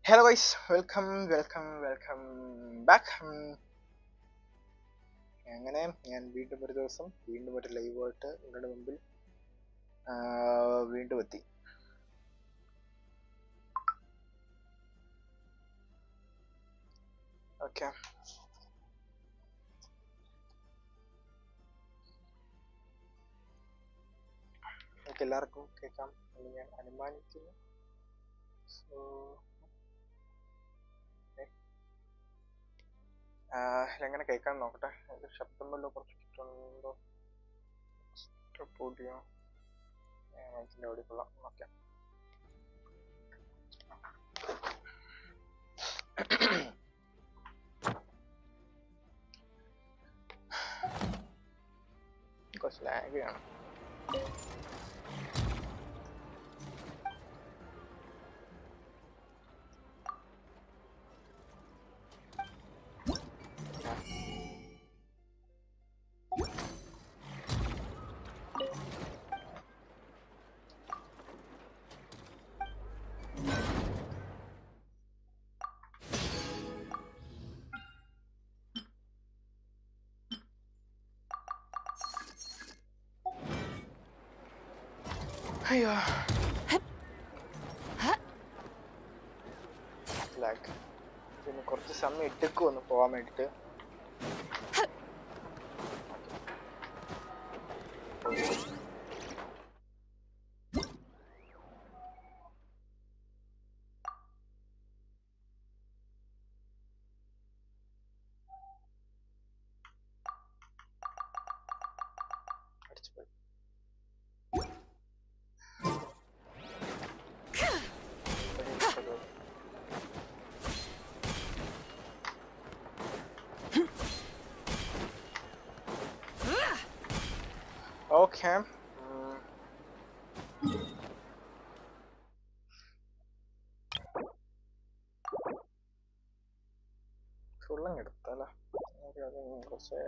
Hello guys, welcome back. അങ്ങനെ ഞാൻ വീണ്ടും ഒരു ദിവസം വീണ്ടും ഒരു ലൈവായിട്ട് നിങ്ങളുടെ മുമ്പിൽ വീണ്ടും എത്തി. ഓക്കെ, നിങ്ങൾക്ക് എല്ലാവർക്കും കേൾക്കാം എന്ന് ഞാൻ അനുമാനിക്കുന്നു. സോ എങ്ങനെ കേൾക്കാൻ നോക്കട്ടെ. അതിൻ്റെ ശബ്ദം വല്ലതും കുറച്ചിട്ടുണ്ടോ? ഓഡിയോ മൈക്കിൻ്റെ ഓഡിയോ കൊള്ളാം. ഓക്കെ, കുറച്ച് ലാഗ് ചെയ്യണം. അയ്യോ, ലാഗ്. പിന്നെ കുറച്ച് സമയം എടുക്കും ഒന്ന് പോകാൻ വേണ്ടിയിട്ട്. ഓക്കെ, ഫുള്ളങ്ങ് എടുത്താലോ. കുറച്ച്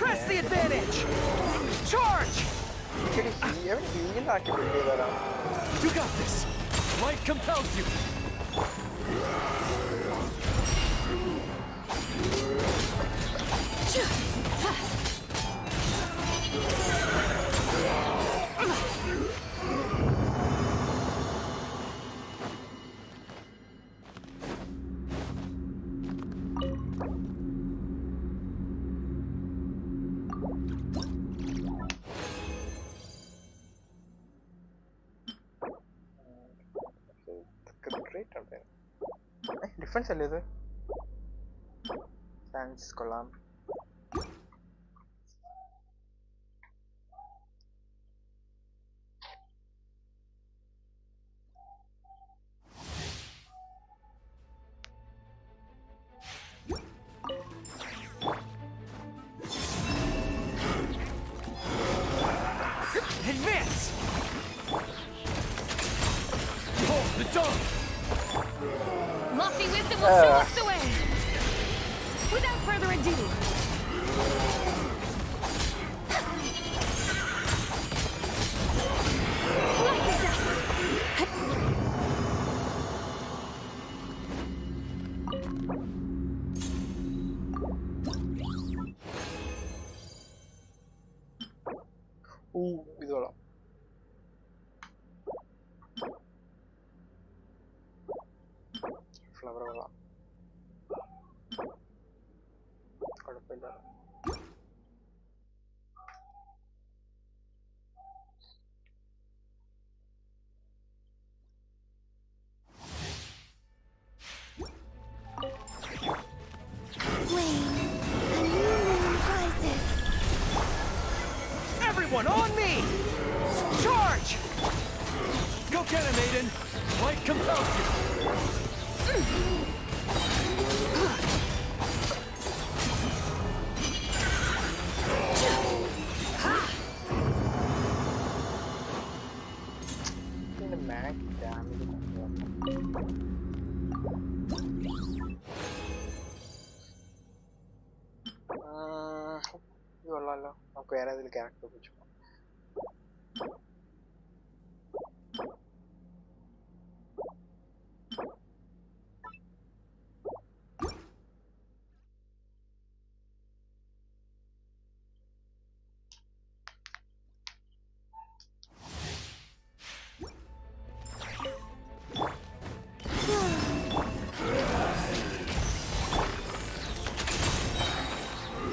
Press the advantage! Charge! You got this! Light compels you! Defence അല്ലേ ഇത്? താങ്ക്സ്, കൊള്ളാം. Advance! Hold the dome! Lofty wisdom will show us the way! Without further ado, ഇത് കൊള്ളാം. ഫ്ലവർ കൊള്ളാം, കുഴപ്പമില്ല. Everyone on me! Charge! Go get him, Aiden! Light compels you! ഇതിന്റെ max damage ഇത് കൊള്ളാമല്ലോ. നമുക്ക് വേറെ ഏതെങ്കിലും ക്യാരക്ടർ വെച്ചു.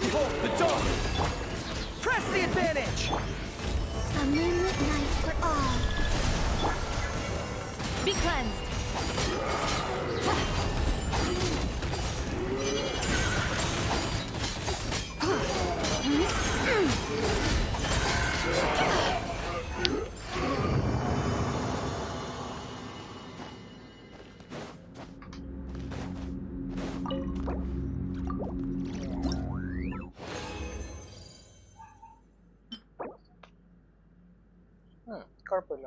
Behold the dawn! Press the advantage! A moonlit night for all. Be cleansed. കുഴപ്പമില്ല.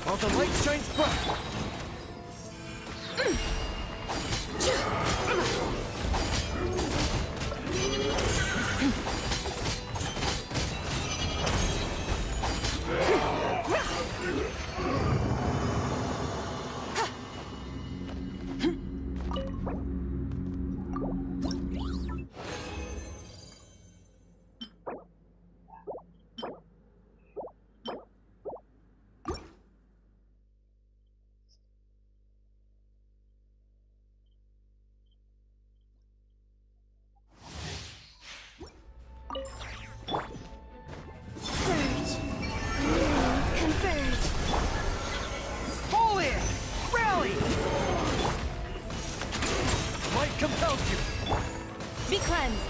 While the light shines bright! Surge. Illusions converge. Fall in! Rally! Light compels you! Be cleansed.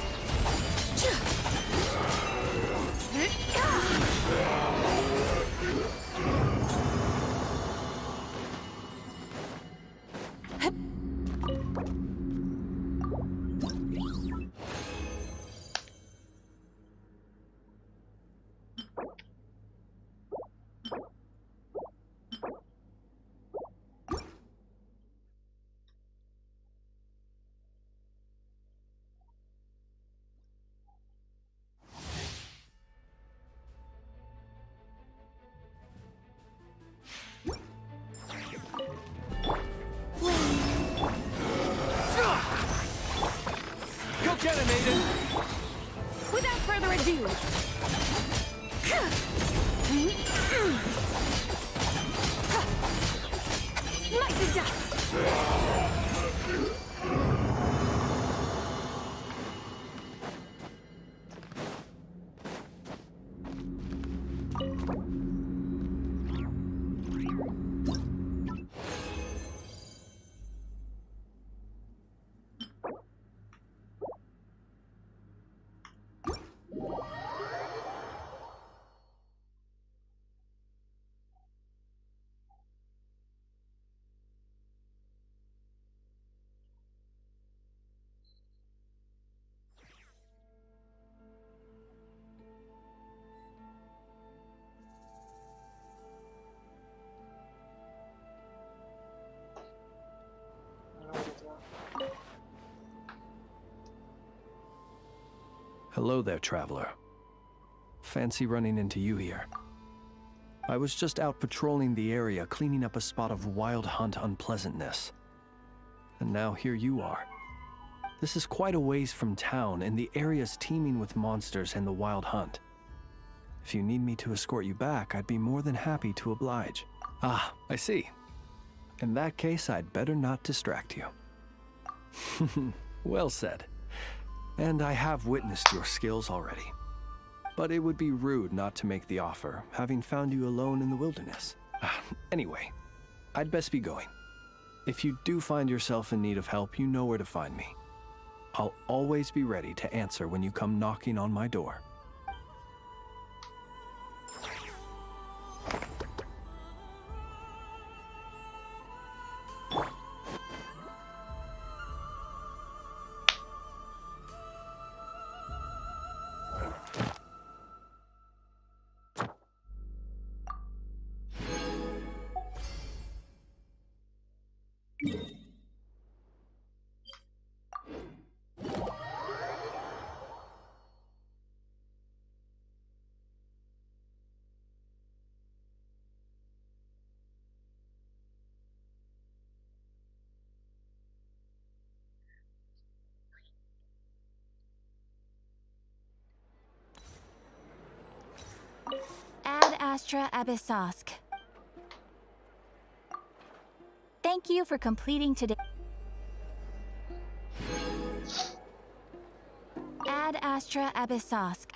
Go get him, Aiden! Without further ado. Smite the dust. Hello there, traveler. Fancy running into you here. I was just out patrolling the area, cleaning up a spot of wild hunt unpleasantness. And now here you are. This is quite a ways from town, and the area's teeming with monsters and the wild hunt. If you need me to escort you back, I'd be more than happy to oblige. Ah, I see. In that case, I'd better not distract you. Well said. And I have witnessed your skills already. But it would be rude not to make the offer, having found you alone in the wilderness. Anyway, I'd best be going. If you do find yourself in need of help, you know where to find me. I'll always be ready to answer when you come knocking on my door. Ad Astra Abyssosk. Thank you for completing today. Ad Astra Abyssosk.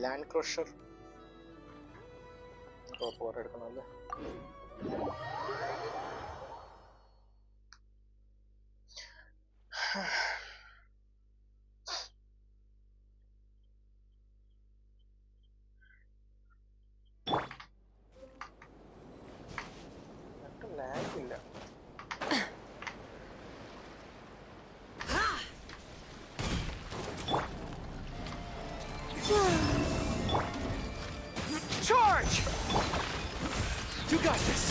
Land crusher പോരെ എടുക്കണമല്ലേ. Lag ഇല്ല. Charge! You got this!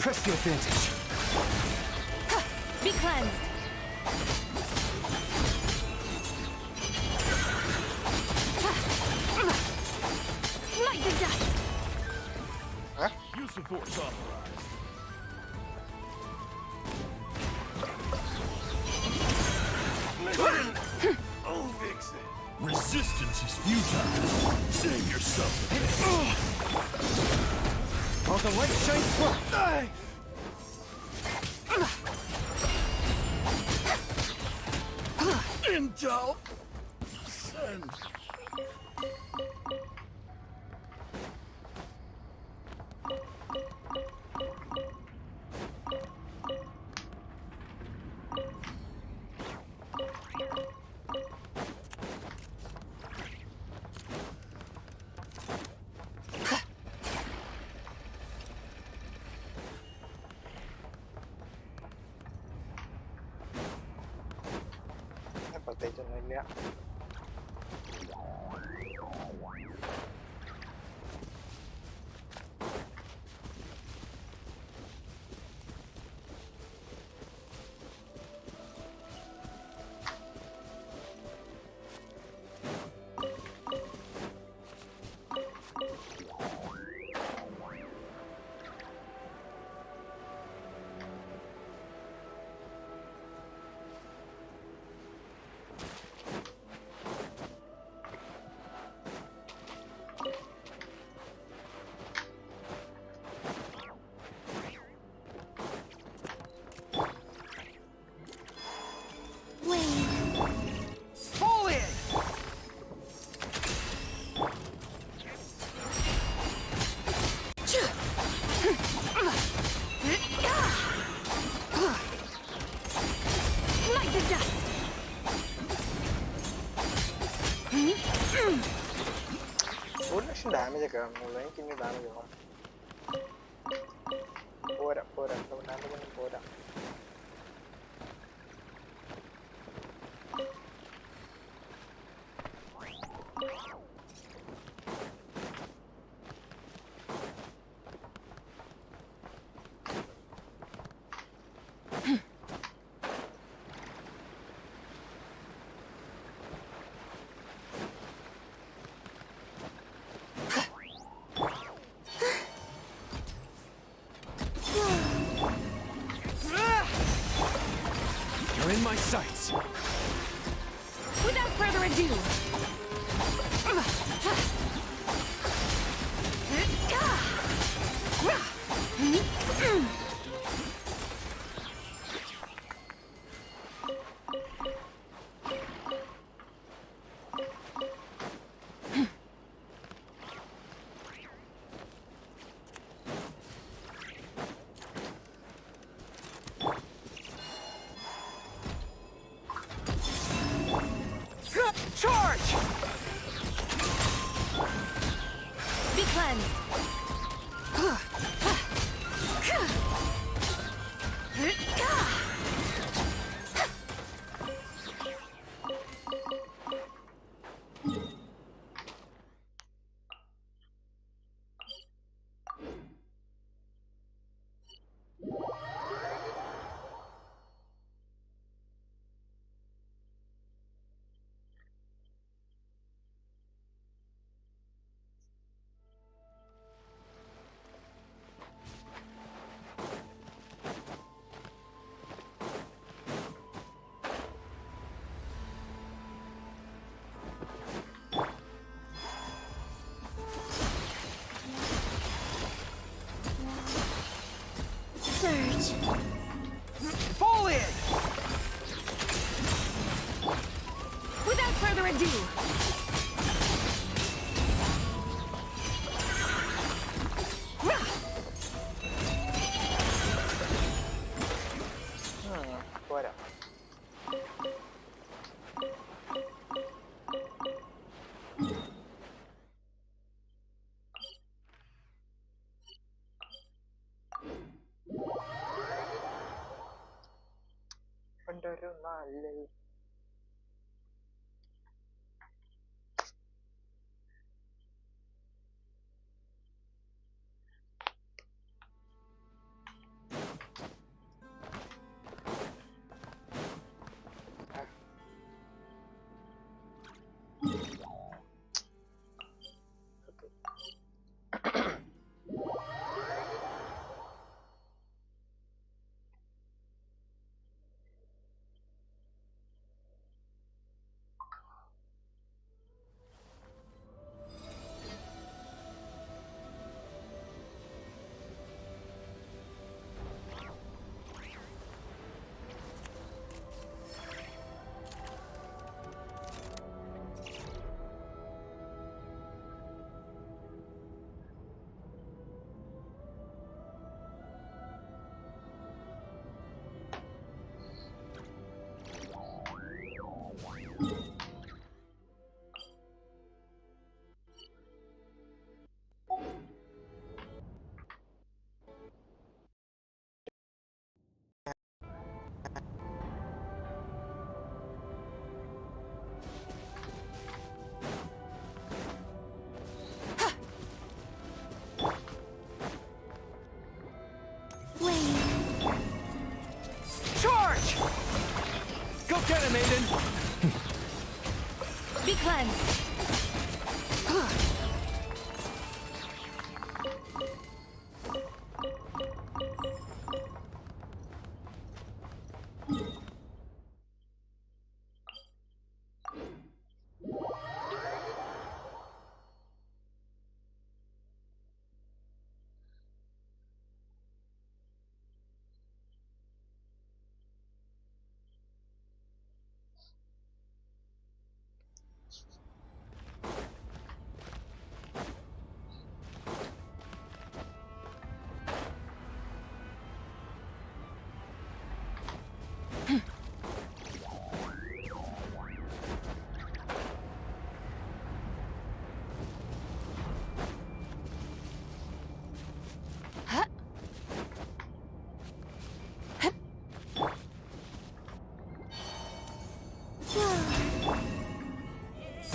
Press the advantage. Be cleansed. Smite the dust. Huh? Use of force authorized. I'll fix it. Resistance is futile. Save yourself a bit. All the light shines bright. Intel. Send. പ്രത്യേകിച്ചൊന്നുമില്ല. Fall in! Smite the dust. ഒരു ലക്ഷം damage ഒക്കെ ആണുള്ളൂ. എനിക്ക് ഇനി damage വേണം. പോരാ damage ഒന്നും പോരാ. You're in my sights. Without further ado. Charge! cleansed. Surge. Fall in! Without further ado. പോരാ. പണ്ടൊരു നാളിൽ Charge! Go get him, Aiden! Be cleansed.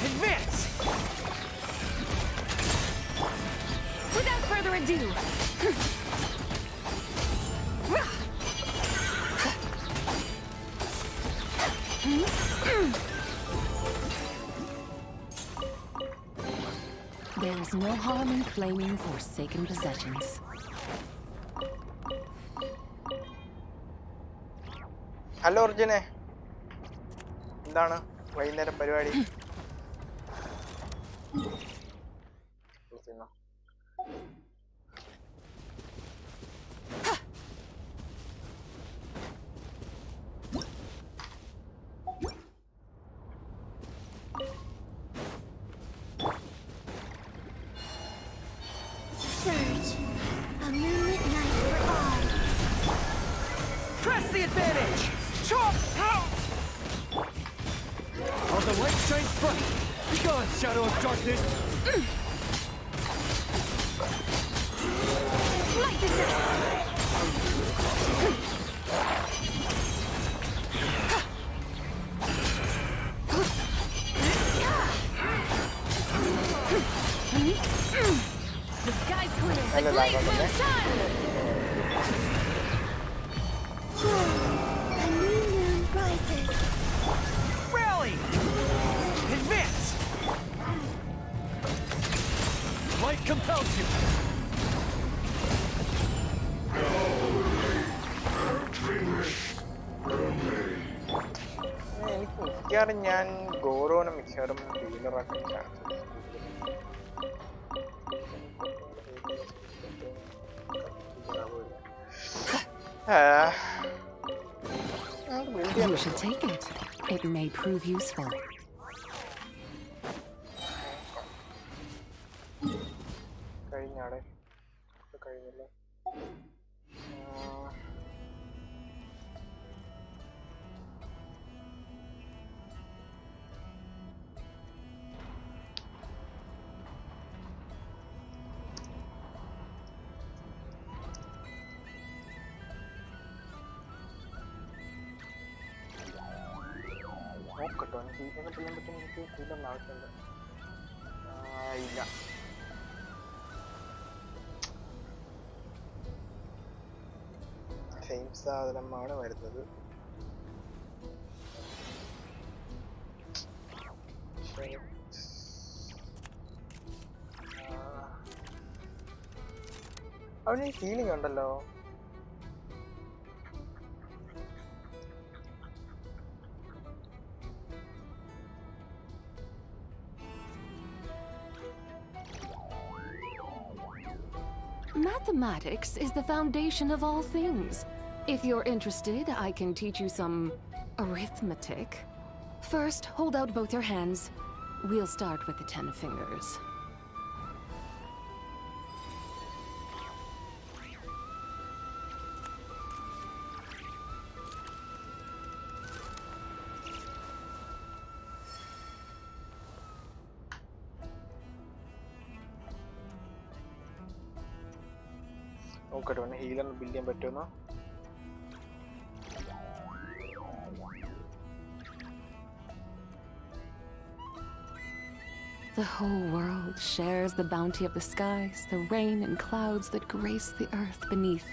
Advance! Without further ado. There is no harm in claiming forsaken possessions. Hello അർജുനെ, എന്താണ് വൈകുന്നേരം പരിപാടി? Surge. A moonlit night for all. Press the advantage! Chop! On the light shines bright! Be gone, shadow of darkness! is clear. The Hello, blade Lava, will okay? shine. A new moon rises. Rally! Advance! Light compels you. എനിക്ക് മിക്കവാറും ഞാൻ ഗോറോനെ മിക്കവാറും ഹീലറാക്കാൻ chance You should take it. It may prove useful. കഴിഞ്ഞാടെ കഴിഞ്ഞില്ല നോക്കട്ടോ എനിക്ക് ഇതൊക്കെ ചെയ്യാൻ പറ്റും എനിക്ക് ഹീലറിന് ആവശ്യമുണ്ട് ഇല്ല സെയിം സാധനമാണ് വരുന്നത് അവന് ഹീലിംഗ് ഉണ്ടല്ലോ Mathematics is the foundation of all things. If you're interested, I can teach you some arithmetic. First, hold out both your hands. We'll start with the 10 fingers. നോക്കട്ടെ പിന്നെ ഹീലറിന് ബിൽഡ് ചെയ്യാൻ പറ്റുമെന്നോ The whole world shares the bounty of the skies, the rain and clouds that grace the earth beneath.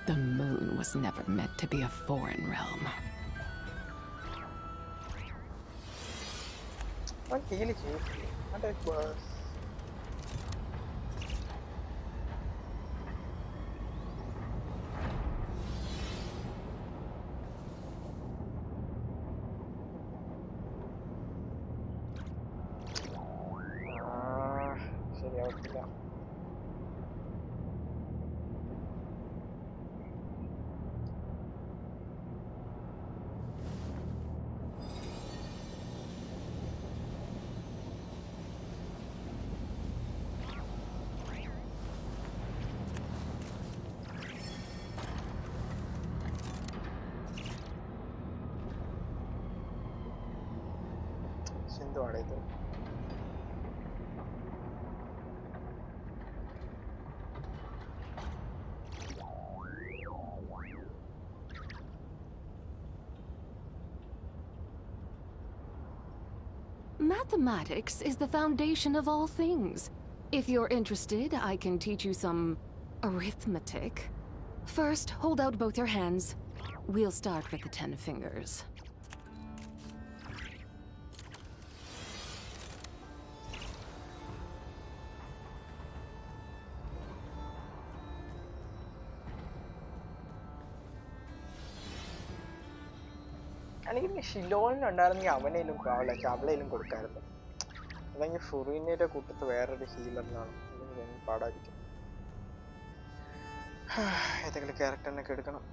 The moon was never meant to be a foreign realm. അവൻ heal ചെയ്യും ശരിയാവത്തില്ല എന്തുവാണ് ഇത് Mathematics is the foundation of all things. If you're interested, I can teach you some arithmetic. First, hold out both your hands. We'll start with the 10 fingers. അല്ലെങ്കിൽ ഷിലോണിനുണ്ടായിരുന്നെങ്കിൽ അവനേലും അവളേലും കൊടുക്കായിരുന്നു അല്ലെങ്കിൽ ഫുറീനയുടെ കൂട്ടത്ത് വേറൊരു ഹീലറിനാണ് അല്ലെങ്കിൽ പാടായിരിക്കും ഏതെങ്കിലും ക്യാരക്ടറിനൊക്കെ എടുക്കണം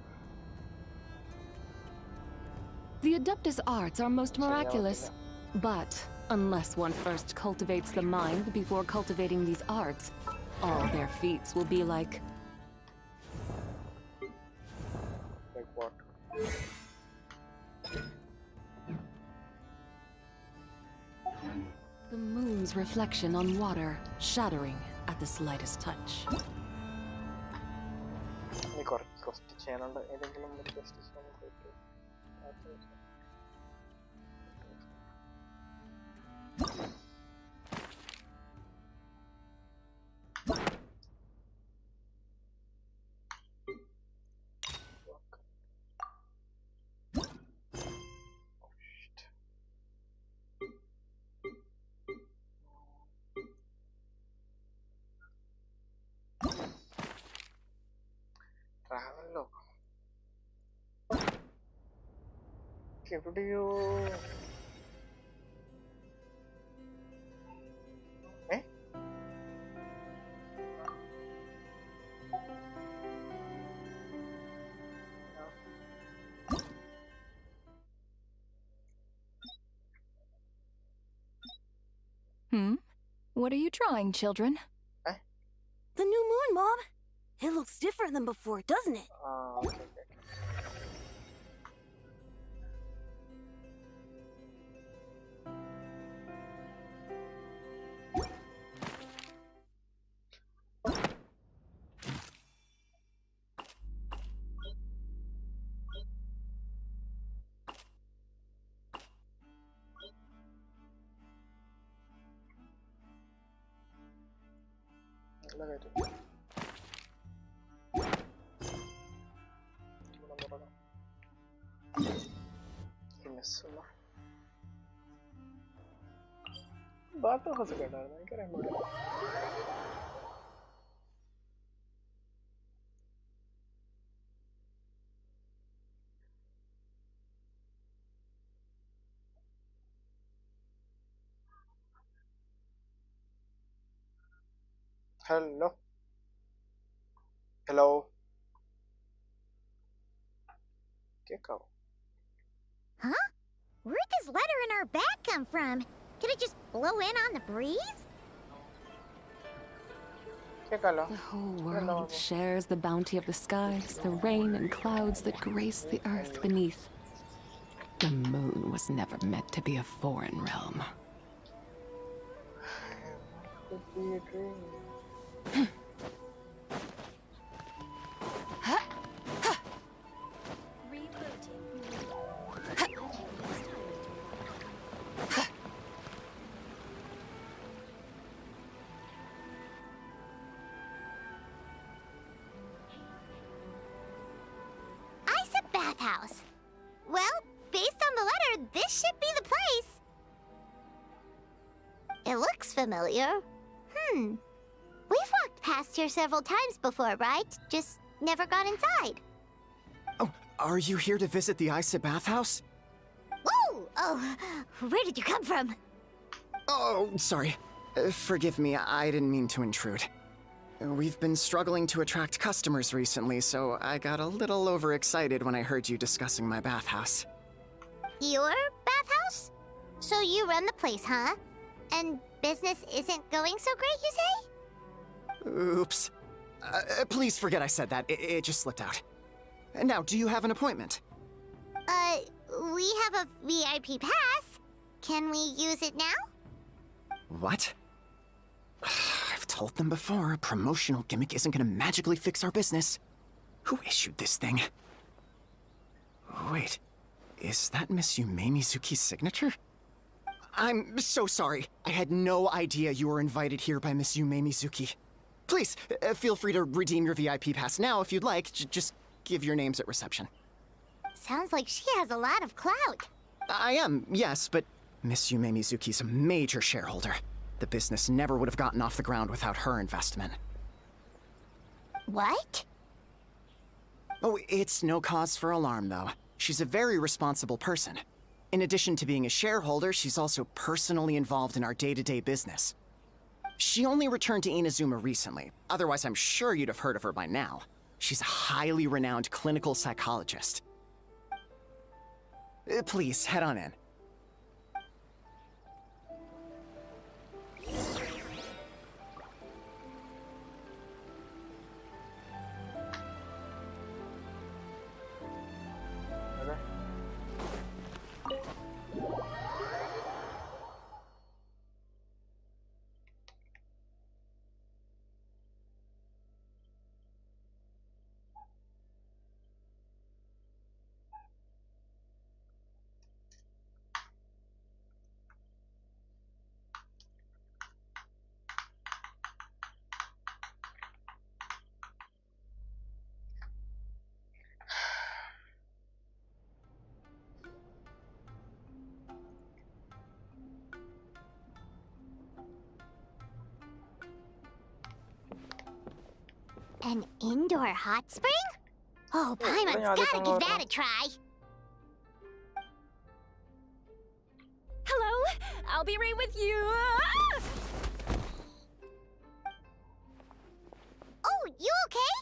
The Adeptus arts are most miraculous. But unless one first cultivates the mind before cultivating these arts, all their feats will be like what? the moon's reflection on water, shattering at the slightest touch. ഇനി കുറച്ച് question ചെയ്യാനുണ്ട് ഏതെങ്കിലും question ചെയ്യാൻ പറ്റും എവിടെയോ ഏ What are you drawing, children? The new moon, Mom. It looks different than before, doesn't it? Okay okay നല്ല കാര്യം ബാത്ത് ഹൗസ് ഒക്കെ ഉണ്ടായിരുന്നു എനിക്കറിയാൻ പാടില്ല ഹലോ ഹലോ കേക്കാവോ Huh? Where'd this letter in our bag come from? Did it just blow in on the breeze? കേക്കാലോ The whole world shares the bounty of the skies, the rain and clouds that grace the earth beneath. The moon was never meant to be a foreign realm. Could be a dream. Bathhouse. Well, based on the letter, this should be the place. It looks familiar. We've walked past here several times before, right? Just never got inside. Oh, are you here to visit the Isa bathhouse? Whoa! Oh, where did you come from? Oh, sorry. Forgive me, I didn't mean to intrude. We've been struggling to attract customers recently, so I got a little overexcited when I heard you discussing my bathhouse. Your bathhouse? So you run the place, huh? And business isn't going so great, you say? Oops. Please forget I said that. It just slipped out. Now, do you have an appointment? We have a VIP pass. Can we use it now? What? I've told them before, a promotional gimmick isn't gonna magically fix our business. Who issued this thing? Wait, is that Miss Yume Mizuki's signature? I'm so sorry. I had no idea you were invited here by Miss Yume Mizuki. Please, feel free to redeem your VIP pass now if you'd like. Just give your names at reception. Sounds like she has a lot of clout. I am, yes, but Miss Yume Mizuki's a major shareholder. The business never would have gotten off the ground without her investment. What? Oh, it's no cause for alarm, though. She's a very responsible person. In addition to being a shareholder, she's also personally involved in our day-to-day business. She only returned to Inazuma recently. Otherwise, I'm sure you'd have heard of her by now. She's a highly renowned clinical psychologist. Please, head on in. An indoor hot spring? Oh, Paimon's gotta give that a try. I'll be right with you. Oh, you okay?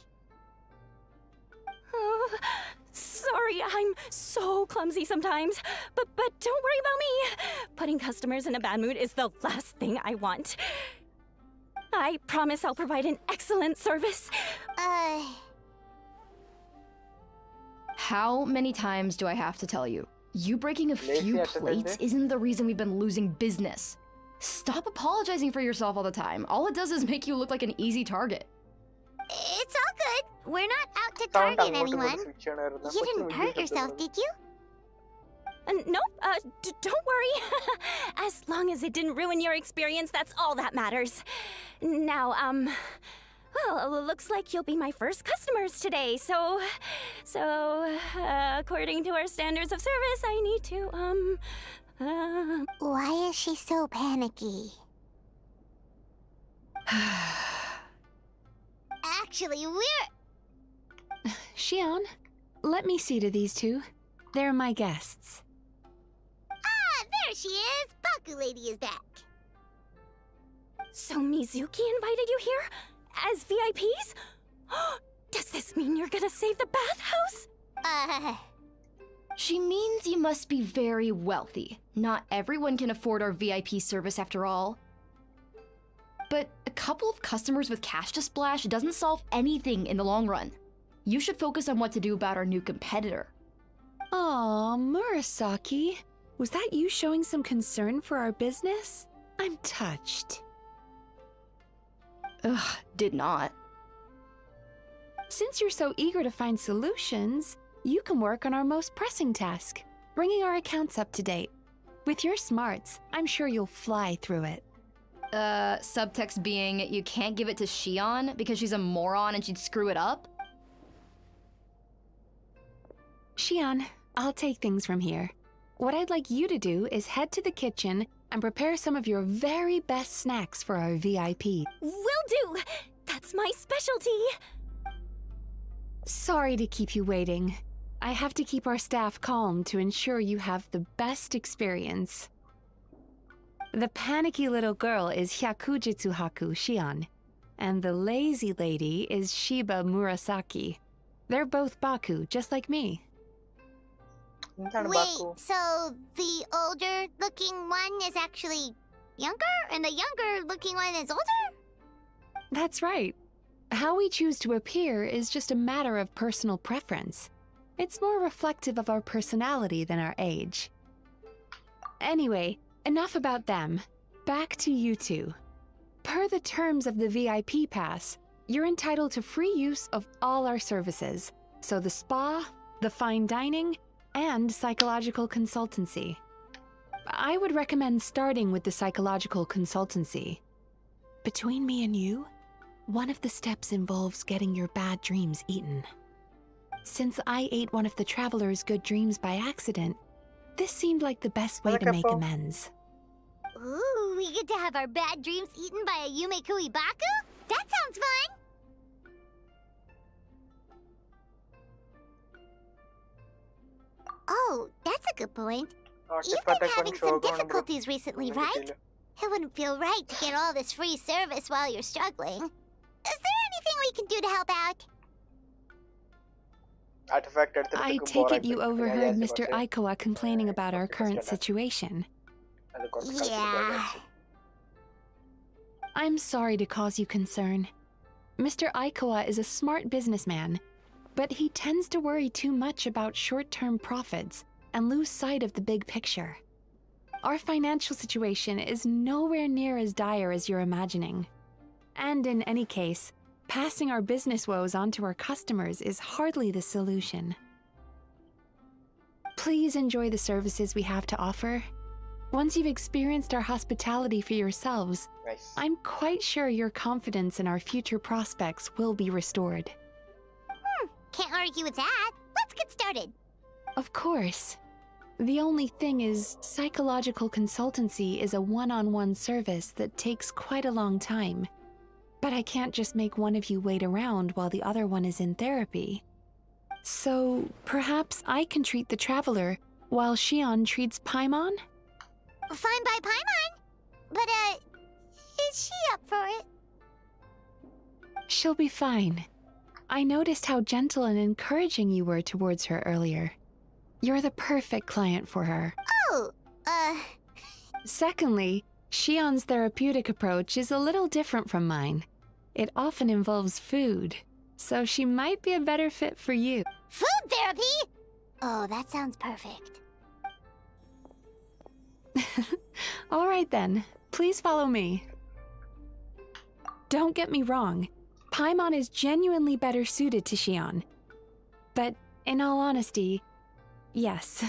Sorry, I'm so clumsy sometimes. But don't worry about me. Putting customers in a bad mood is the last thing I want. I promise I'll provide an excellent service. How many times do I have to tell you? You breaking a few Lazy plates attendant. isn't the reason we've been losing business. Stop apologizing for yourself all the time. All it does is make you look like an easy target. It's all good. We're not out to Sound target അങ്ങോട്ടും anyone. ഇങ്ങോട്ടും switch ചെയ്യണമായിരുന്നു. You കൊച്ചു didn't video hurt എടുത്ത് yourself, തന്നു. did you? Nope, don't worry. As long as it didn't ruin your experience, that's all that matters. Now, well, it looks like you'll be my first customers today, so, according to our standards of service, I need to, Why is she so panicky? Actually, we're... Xion, let me see to these two. They're my guests. Ah, there she is! Baku Lady is back. So Mizuki invited you here? As VIPs? Does this mean you're gonna save the bathhouse? She means you must be very wealthy. Not everyone can afford our VIP service after all. But a couple of customers with cash to splash doesn't solve anything in the long run. You should focus on what to do about our new competitor. Aw, Murasaki. Was that you showing some concern for our business? I'm touched. Ugh, did not. Since you're so eager to find solutions, you can work on our most pressing task, bringing our accounts up to date. With your smarts, I'm sure you'll fly through it. Subtext being you can't give it to Xion because she's a moron and she'd screw it up? Xion, I'll take things from here. What I'd like you to do is head to the kitchen and prepare some of your very best snacks for our VIP. Will do! That's my specialty! Sorry to keep you waiting. I have to keep our staff calm to ensure you have the best experience. The panicky little girl is Hyakujitsu Haku Xion, and the lazy lady is Shiba Murasaki. They're both Baku, just like me. എന്താണ് Wait, Baku? so the older-looking one is actually younger, and the younger-looking one is older? That's right. How we choose to appear is just a matter of personal preference. It's more reflective of our personality than our age. Anyway, enough about them. Back to you two. Per the terms of the VIP pass, you're entitled to free use of all our services. So the spa, the fine dining, and psychological consultancy. I would recommend starting with the psychological consultancy. Between me and you, one of the steps involves getting your bad dreams eaten. Since I ate one of the traveler's good dreams by accident, this seemed like the best way to make amends. Ooh, we get to have our bad dreams eaten by a Yume Kui Baku? That sounds fun! Oh, that's a good point. You've been having some difficulties recently, right? It wouldn't feel right to get all this free service while you're struggling. Is there anything we can do to help out? Artifact I take it you overheard Mr. Aikawa complaining about our current situation. Yeah. I'm sorry to cause you concern. Mr. Aikawa is a smart businessman, but he tends to worry too much about short-term profits and lose sight of the big picture. Our financial situation is nowhere near as dire as you're imagining. And in any case, passing our business woes on to our customers is hardly the solution. Please enjoy the services we have to offer. Once you've experienced our hospitality for yourselves, Nice. I'm quite sure your confidence in our future prospects will be restored. Can't argue with that. Let's get started. Of course. The only thing is, psychological consultancy is a one-on-one service that takes quite a long time. But I can't just make one of you wait around while the other one is in therapy. So, perhaps I can treat the traveler while Xion treats Paimon? Fine by Paimon. But, is she up for it? She'll be fine. I noticed how gentle and encouraging you were towards her earlier. You're the perfect client for her. Oh, Secondly, Shion's therapeutic approach is a little different from mine. It often involves food, so she might be a better fit for you. Food therapy? Oh, that sounds perfect. All right then, please follow me. Don't get me wrong, Paimon is genuinely better suited to Shion. But in all honesty, yes,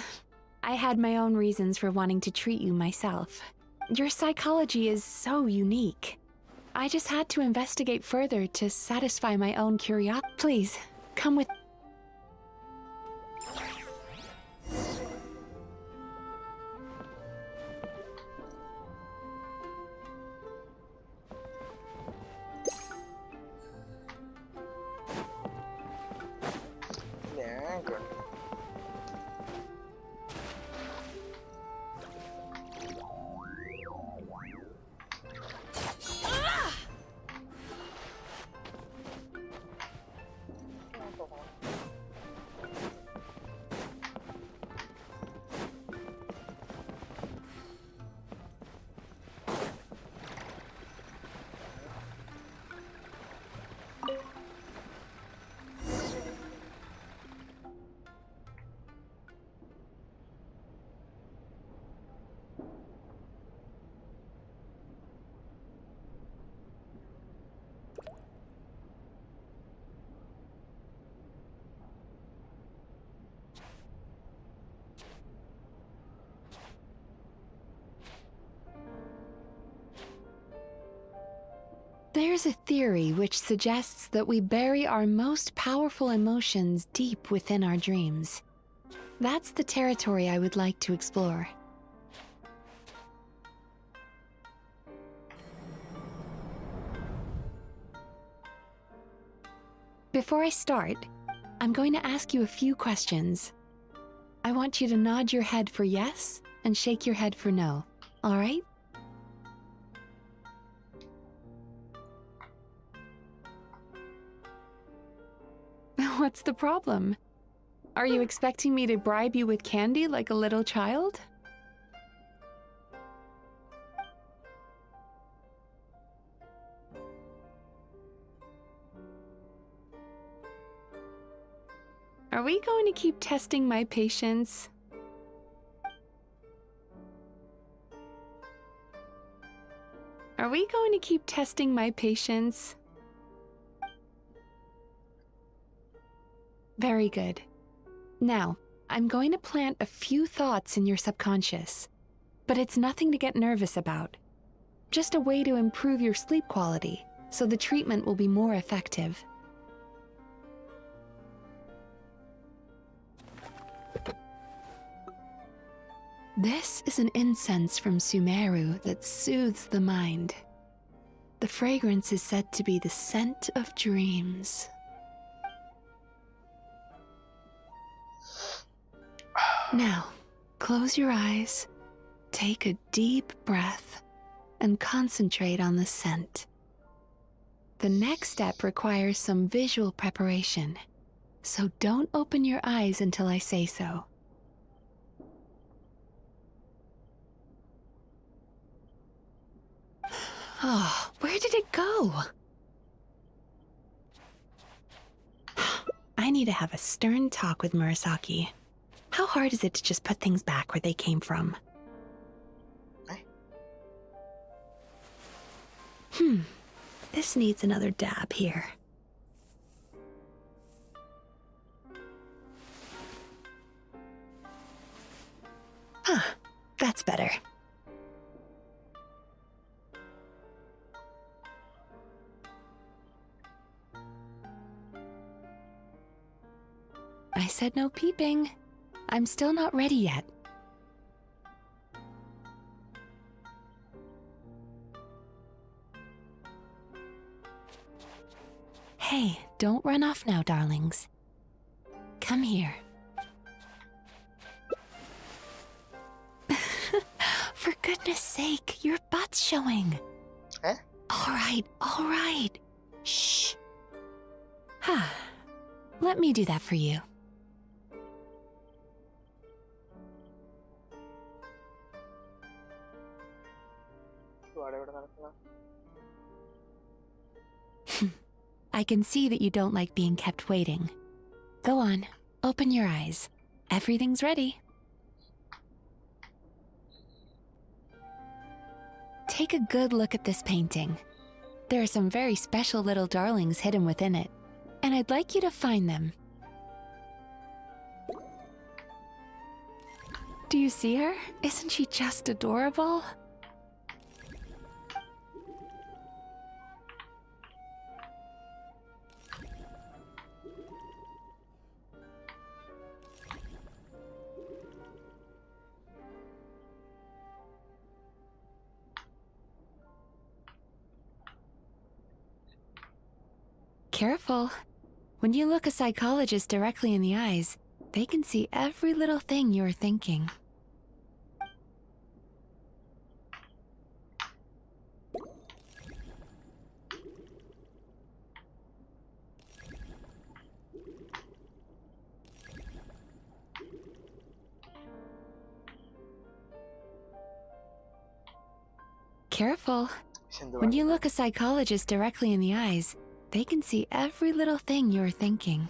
I had my own reasons for wanting to treat you myself. Your psychology is so unique. I just had to investigate further to satisfy my own curiosity. Please, come with. Yeah, good. There's a theory which suggests that we bury our most powerful emotions deep within our dreams. That's the territory I would like to explore. Before I start, I'm going to ask you a few questions. I want you to nod your head for yes and shake your head for no, all right? What's the problem? Are you expecting me to bribe you with candy like a little child? Are we going to keep testing my patience? Are we going to keep testing my patience? Very good. Now, I'm going to plant a few thoughts in your subconscious, but it's nothing to get nervous about. Just a way to improve your sleep quality, so the treatment will be more effective. This is an incense from Sumeru that soothes the mind. The fragrance is said to be the scent of dreams. Now, close your eyes, take a deep breath, and concentrate on the scent. The next step requires some visual preparation, so don't open your eyes until I say so. Oh, where did it go? I need to have a stern talk with Murasaki. How hard is it to just put things back where they came from? This needs another dab here. That's better. I said no peeping. I'm still not ready yet. Hey, don't run off now, darlings. Come here. For goodness sake, your butt's showing. Eh? All right. Shh. Let me do that for you. I can see that you don't like being kept waiting. Go on, open your eyes. Everything's ready. Take a good look at this painting. There are some very special little darlings hidden within it, and I'd like you to find them. Do you see her? Isn't she just adorable? Careful. When you look a psychologist directly in the eyes, they can see every little thing you're thinking. Careful. When you look a psychologist directly in the eyes, they can see every little thing you're thinking.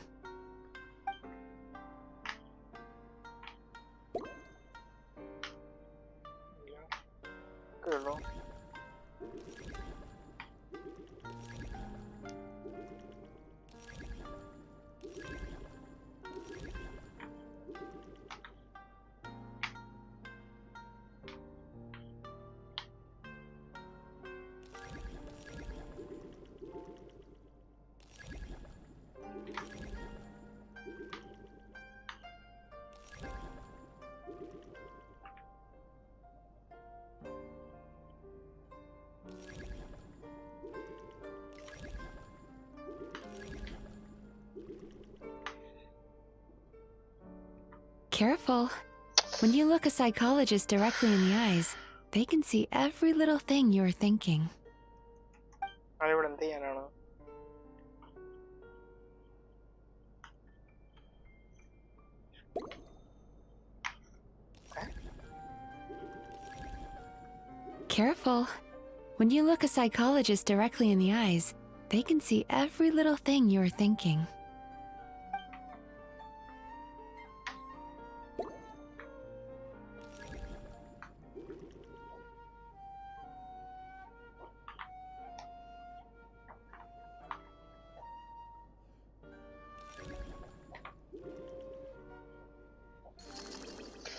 Careful. When you look a psychologist directly in the eyes, they can see every little thing you're thinking. Careful. When you look a psychologist directly in the eyes, they can see every little thing you're thinking.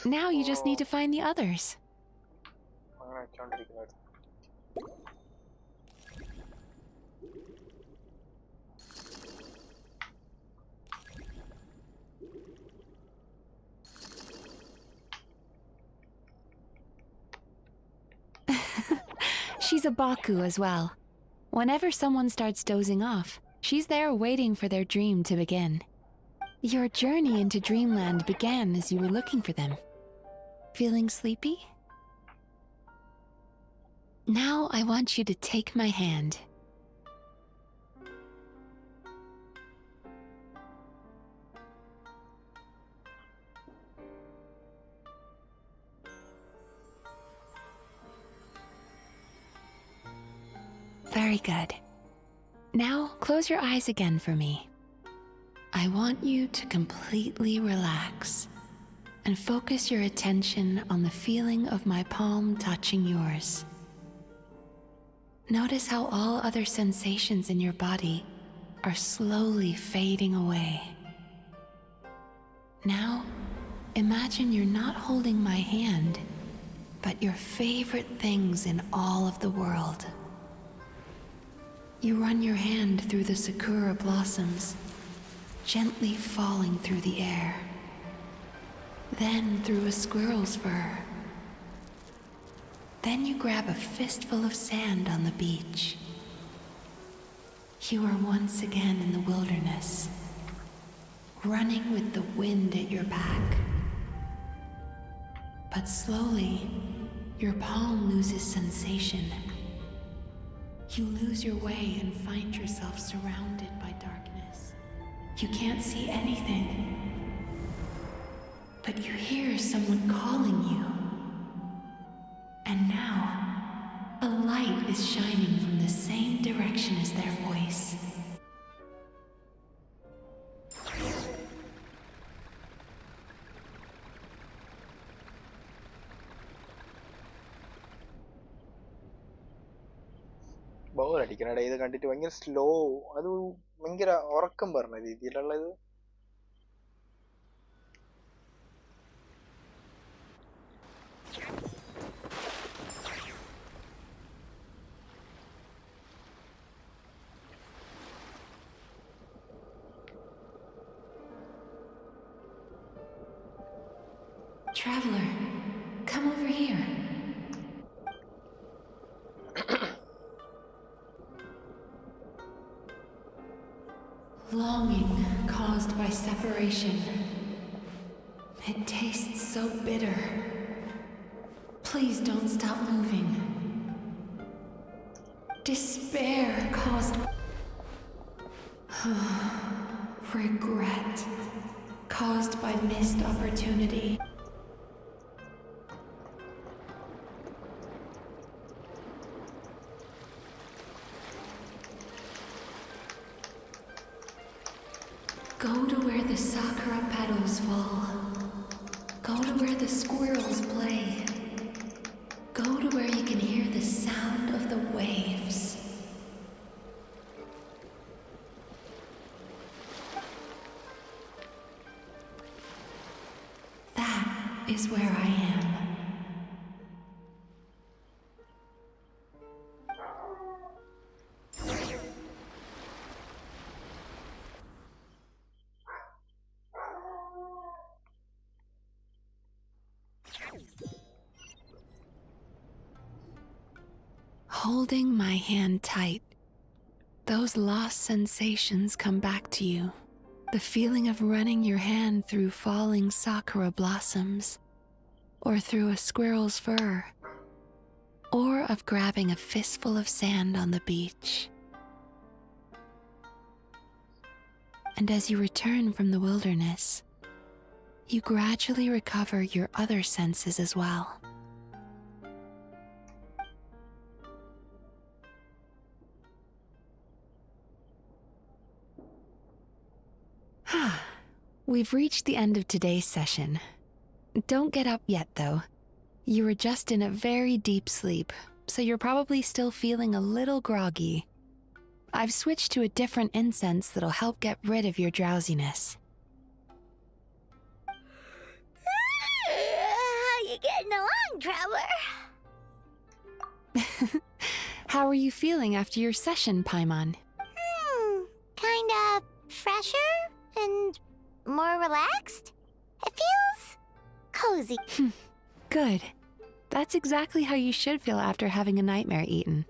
Now you just need to find the others. She's a Baku as well. Whenever someone starts dozing off, she's there waiting for their dream to begin. Your journey into Dreamland began as you were looking for them. Feeling sleepy? Now I want you to take my hand. Very good. Now close your eyes again for me. I want you to completely relax and focus your attention on the feeling of my palm touching yours. Notice how all other sensations in your body are slowly fading away. Now, imagine you're not holding my hand, but your favorite things in all of the world. You run your hand through the sakura blossoms, gently falling through the air. Then through a squirrel's fur. Then you grab a fistful of sand on the beach. You are once again in the wilderness, running with the wind at your back. But slowly, Your palm loses sensation. You lose your way and find yourself surrounded by darkness. You can't see anything, but you hear someone calling you. And now, a light is shining from the same direction as their voice. ബോറടിക്കണടേ ഇത് കണ്ടിട്ട് ഭയങ്കര slow അത് ഭയങ്കര ഉറക്കം പറഞ്ഞ രീതിയിലുള്ള ഇത് Traveler, come over here. Longing caused by separation. It tastes so bitter. Please don't stop moving. Despair caused regret caused by missed opportunity. Go to where the sakura petals fall. Go to where the squirrels play. Go to where you can hear the sound of the waves. That is where I am. Holding my hand tight, those lost sensations come back to you. The feeling of running your hand through falling sakura blossoms, or through a squirrel's fur, or of grabbing a fistful of sand on the beach. And as you return from the wilderness, you gradually recover your other senses as well. We've reached the end of today's session. Don't get up yet, though. You were just in a very deep sleep, so you're probably still feeling a little groggy. I've switched to a different incense that'll help get rid of your drowsiness. How you getting along, Traveler? How are you feeling after your session, Paimon? Kinda fresher and more relaxed. It feels cozy. Good. That's exactly how you should feel after having a nightmare eaten.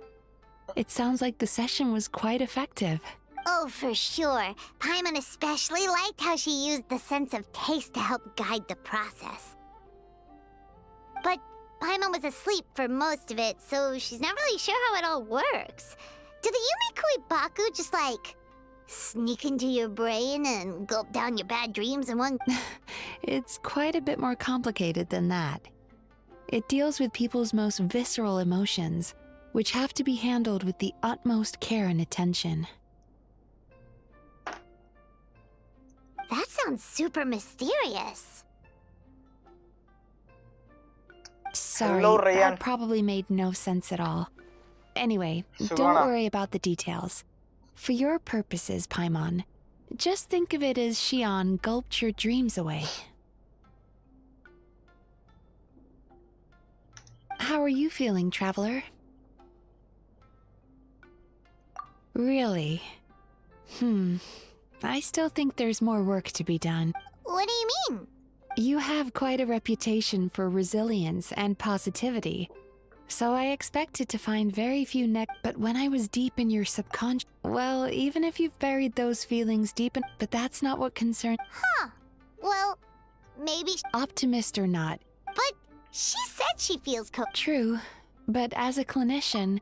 It sounds like the session was quite effective. Oh, for sure. Paimon especially liked how she used the sense of taste to help guide the process. But Paimon was asleep for most of it, so she's not really sure how it all works. Do the Yumikui Baku just sneak into your brain and gulp down your bad dreams in one? It's quite a bit more complicated than that. It deals with people's most visceral emotions, which have to be handled with the utmost care and attention. That sounds super mysterious. Sorry, Hello, Ryan. that probably made no sense at all. Anyway, don't Savannah. worry about the details. For your purposes, Paimon, just think of it as Shion gulped your dreams away. How are you feeling, Traveler? Really? I still think there's more work to be done. What do you mean? You have quite a reputation for resilience and positivity, so I expected to find very few but when I was deep in your subconscious, well, even if you've buried those feelings deep but that's not what concerns. Well, maybe. Optimist or not, But She said she feels True, but as a clinician,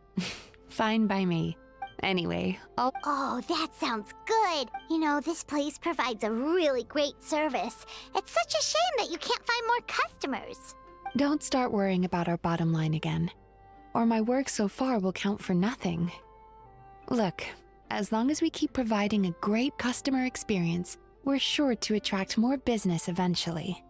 fine by me. Anyway, I'll. Oh, that sounds good. You know, this place provides a really great service. It's such a shame that you can't find more customers. Don't start worrying about our bottom line again, or my work so far will count for nothing. Look, as long as we keep providing a great customer experience, we're sure to attract more business eventually.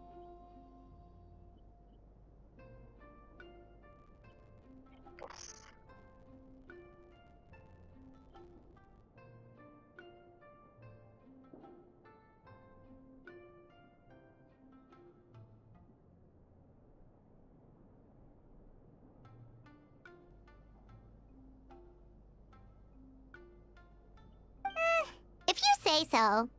If you say so.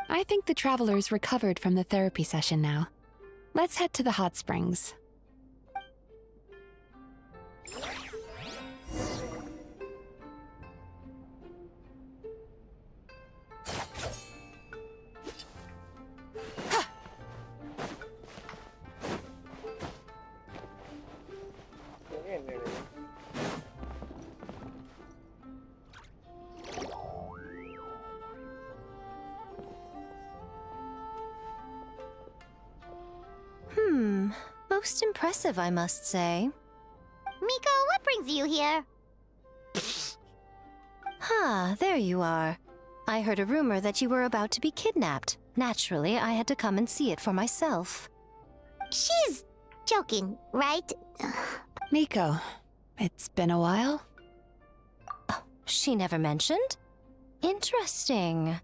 I think the traveler's recovered from the therapy session now. Let's head to the hot springs. Most impressive, I must say. Miko, what brings you here? There you are. I heard a rumor that you were about to be kidnapped. Naturally, I had to come and see it for myself. She's joking, right? Miko, it's been a while. She never mentioned? Interesting.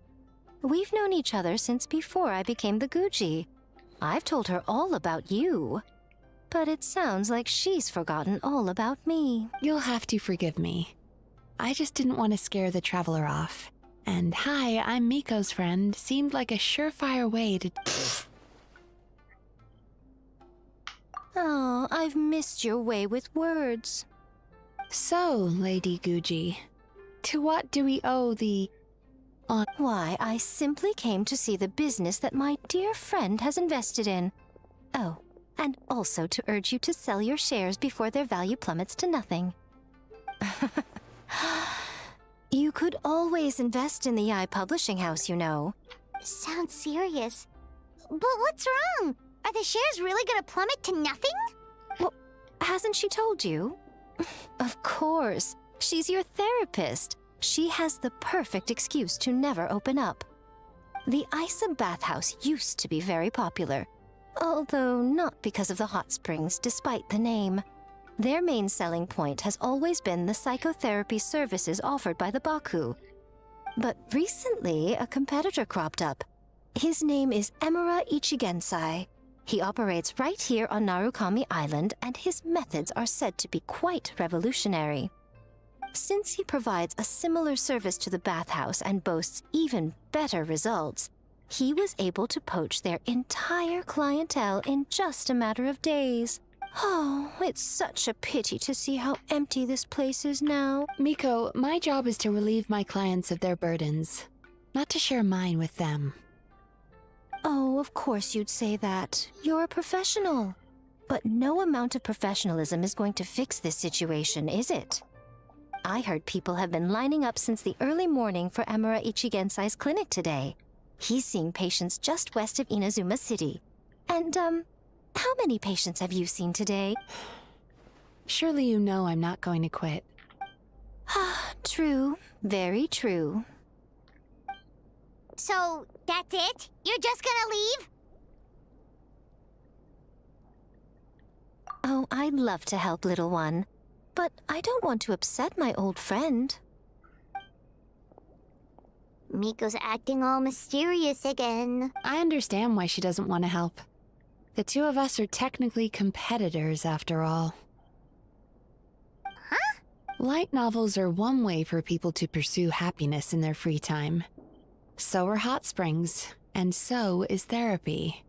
We've known each other since before I became the Guji. I've told her all about you. But it sounds like she's forgotten all about me. You'll have to forgive me. I just didn't want to scare the traveler off. And hi, I'm Miko's friend seemed like a surefire way to... Oh, I've missed your way with words. So, Lady Guji, to what do we owe the... Why, I simply came to see the business that my dear friend has invested in. Oh, and also to urge you to sell your shares before their value plummets to nothing. You could always invest in the publishing house, you know. Sounds serious. But what's wrong? Are the shares really gonna plummet to nothing? Well, hasn't she told you? Of course. She's your therapist. She has the perfect excuse to never open up. The Isa bathhouse used to be very popular, although not because of the hot springs, despite the name. Their main selling point has always been the psychotherapy services offered by the Baku. But recently, a competitor cropped up. His name is Emura Ichigensai. He operates right here on Narukami Island, and his methods are said to be quite revolutionary. Since he provides a similar service to the bathhouse and boasts even better results, he was able to poach their entire clientele in just a matter of days. Oh, it's such a pity to see how empty this place is now. Miko, my job is to relieve my clients of their burdens, not to share mine with them. Oh, of course you'd say that. You're a professional. But no amount of professionalism is going to fix this situation, is it? I heard people have been lining up since the early morning for Emura Ichigensai's clinic today. He's seeing patients just west of Inazuma City. And, how many patients have you seen today? Surely you know I'm not going to quit. True. Very true. So, that's it? You're just gonna leave? Oh, I'd love to help, little one. But I don't want to upset my old friend. Miko's acting all mysterious again. I understand why she doesn't want to help. The two of us are technically competitors, after all. Huh? Light novels are one way for people to pursue happiness in their free time. So are hot springs, and so is therapy.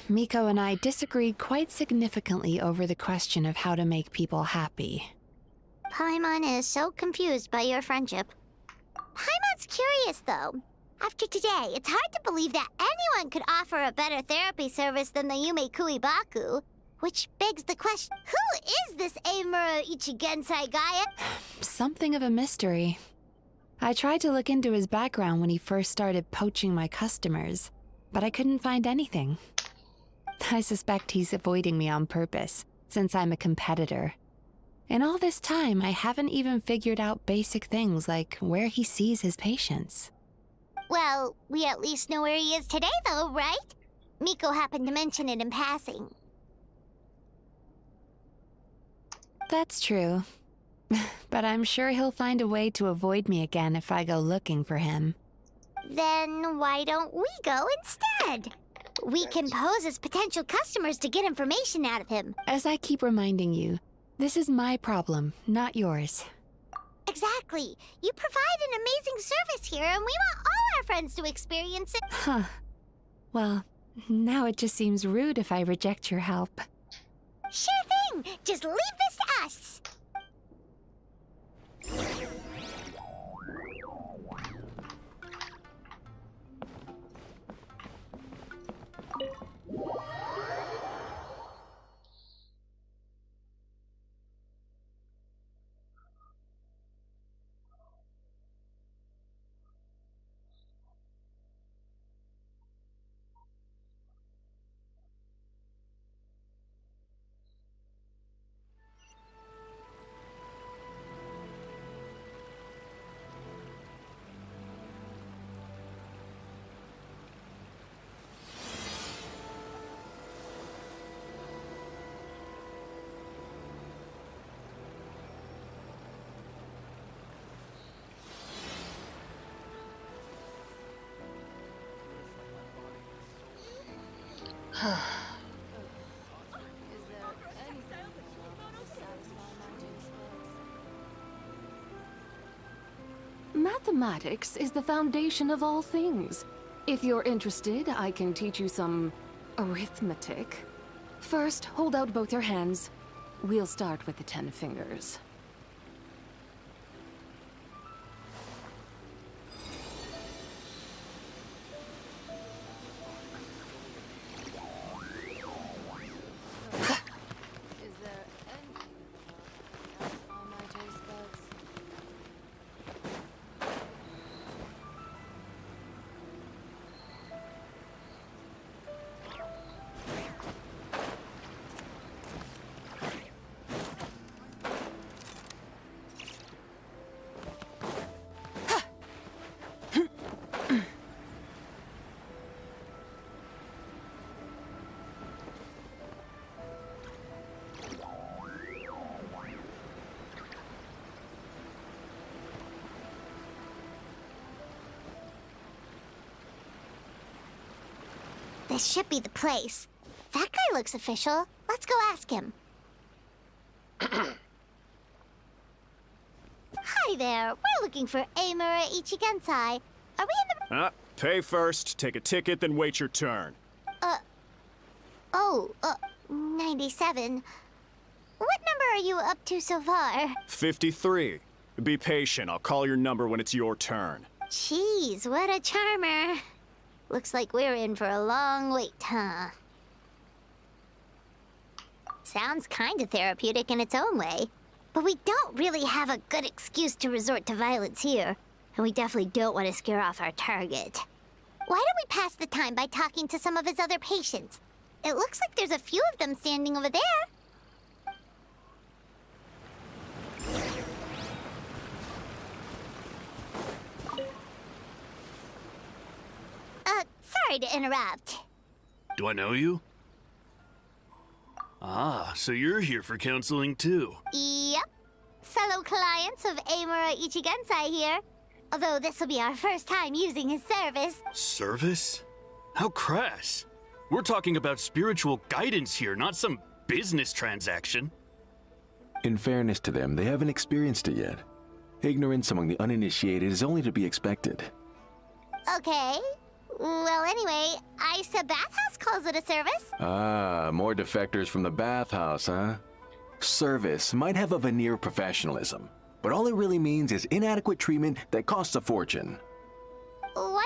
Miko and I disagreed quite significantly over the question of how to make people happy. Paimon is so confused by your friendship. Paimon's curious, though. After today, it's hard to believe that anyone could offer a better therapy service than the Yume Kuibaku. Which begs the question, who is this Eimura Ichigensai guy? Something of a mystery. I tried to look into his background when he first started poaching my customers, but I couldn't find anything. I suspect he's avoiding me on purpose, since I'm a competitor. In all this time, I haven't even figured out basic things like where he sees his patients. Well, we at least know where he is today, though, right? Miko happened to mention it in passing. That's true. But I'm sure he'll find a way to avoid me again if I go looking for him. Then why don't we go instead? We can pose as potential customers to get information out of him. As I keep reminding you, this is my problem, not yours. Exactly. You provide an amazing service here, and we want all our friends to experience it. Huh. Well, now it just seems rude if I reject your help. Sure thing. Just leave this to us. Mathematics is the foundation of all things. If you're interested, I can teach you some arithmetic. First, hold out both your hands. We'll start with the 10 fingers. This should be the place. That guy looks official. Let's go ask him. Hi there. We're looking for Eimura Ichigensai. Are we in the... Pay first, take a ticket, then wait your turn. 97. What number are you up to so far? 53. Be patient, I'll call your number when it's your turn. Jeez, what a charmer. Looks like we're in for a long wait, huh? Sounds kinda therapeutic in its own way. But we don't really have a good excuse to resort to violence here. And we definitely don't want to scare off our target. Why don't we pass the time by talking to some of his other patients? It looks like there's a few of them standing over there. Sorry to interrupt. Do I know you? Ah, so you're here for counseling too. Yep. Fellow clients of Eimura Ichigensai here. Although this will be our first time using his service. Service? How crass. We're talking about spiritual guidance here, not some business transaction. In fairness to them, they haven't experienced it yet. Ignorance among the uninitiated is only to be expected. Okay. Well, anyway, Isa Bathhouse calls it a service. Ah, more defectors from the bathhouse, huh? Service might have a veneer of professionalism, but all it really means is inadequate treatment that costs a fortune. Why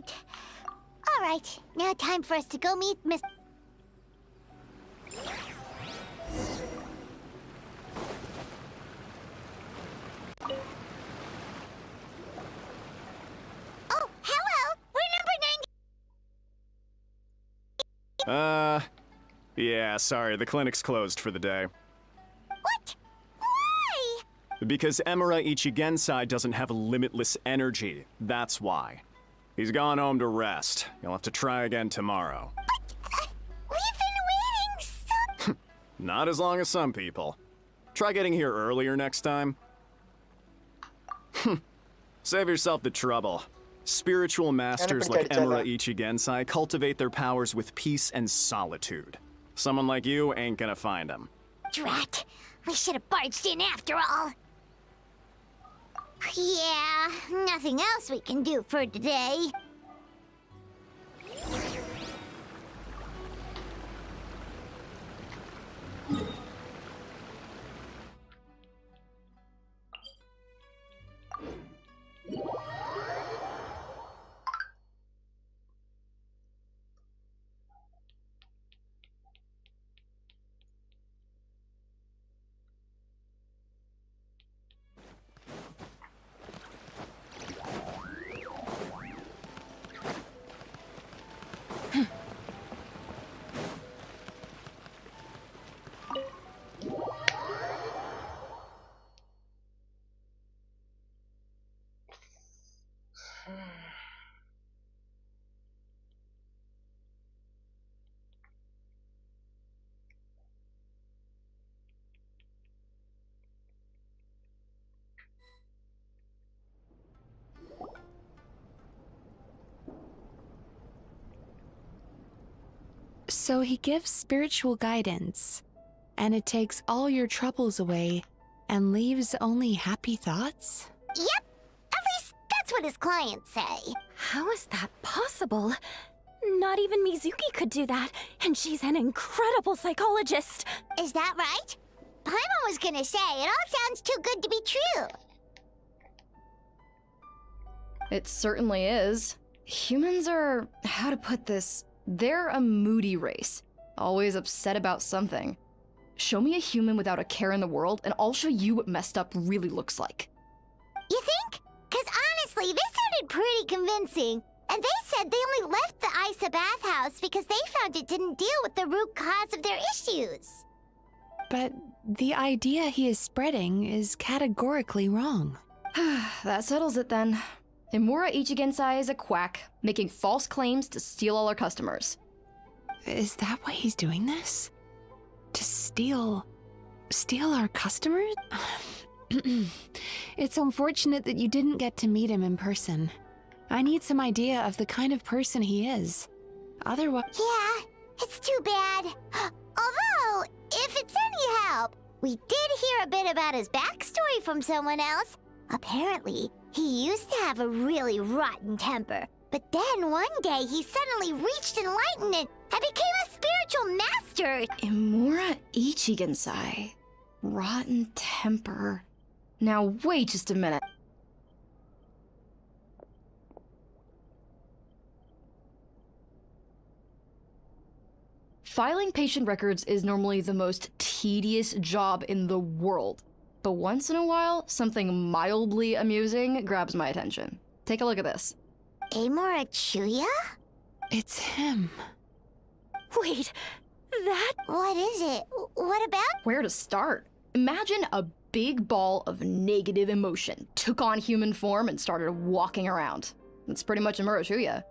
right. All right, now time for us to go meet Miss... Oh, hello! We're number 90... Yeah, sorry, the clinic's closed for the day. What? Why? Because Emura Ichigensai doesn't have limitless energy, that's why. He's gone home to rest. You'll have to try again tomorrow. We've been waiting so... Not as long as some people. Try getting here earlier next time. Save yourself the trouble. Spiritual masters like Emura Ichigensai cultivate their powers with peace and solitude. Someone like you ain't gonna find them. Drat. We should have barged in after all. Yeah, nothing else we can do for today. So he gives spiritual guidance, and it takes all your troubles away and leaves only happy thoughts? Yep. At least that's what his clients say. How is that possible? Not even Mizuki could do that, and she's an incredible psychologist. Is that right? Paimon was gonna say, it all sounds too good to be true. It certainly is. Humans are, how to put this, they're a moody race, always upset about something. Show me a human without a care in the world, and I'll show you what messed up really looks like. You think? 'Cause honestly, this sounded pretty convincing. And they said they only left the Isa bathhouse because they found it didn't deal with the root cause of their issues. But the idea he is spreading is categorically wrong. That settles it then. Emura Ichigensai is a quack, making false claims to steal all our customers. Is that why he's doing this? To steal our customers? It's unfortunate that you didn't get to meet him in person. I need some idea of the kind of person he is. Otherwise... Yeah, it's too bad. Although, if it's any help, we did hear a bit about his backstory from someone else. Apparently, he used to have a really rotten temper. But then one day, he suddenly reached enlightenment and became a spiritual master. Emura Ichigensai. Rotten temper. Now wait just a minute. Filing patient records is normally the most tedious job in the world. But once in a while, something mildly amusing grabs my attention. Take a look at this. Amora Chuya? It's him. Wait, that... What is it? What about? Where to start? Imagine a big ball of negative emotion took on human form and started walking around. That's pretty much Amura Chuya.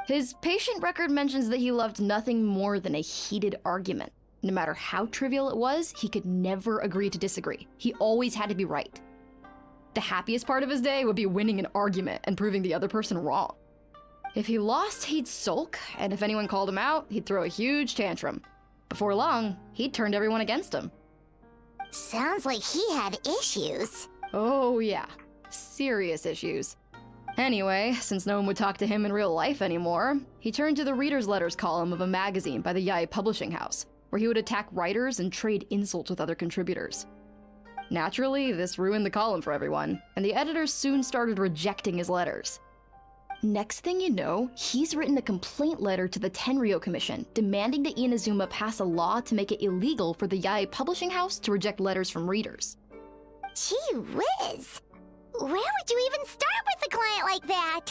His patient record mentions that he loved nothing more than a heated argument. No matter how trivial it was, he could never agree to disagree. He always had to be right. The happiest part of his day would be winning an argument and proving the other person wrong. If he lost, he'd sulk, and if anyone called him out, he'd throw a huge tantrum. Before long, he'd turned everyone against him. Sounds like he had issues. Oh yeah, serious issues. Anyway, since no one would talk to him in real life anymore, he turned to the reader's letters column of a magazine by the Yai Publishing House, where he would attack writers and trade insults with other contributors. Naturally, this ruined the column for everyone, and the editors soon started rejecting his letters. Next thing you know, he's written a complaint letter to the Tenryo Commission, demanding that Inazuma pass a law to make it illegal for the Yae publishing house to reject letters from readers. Gee whiz! Where would you even start with a client like that?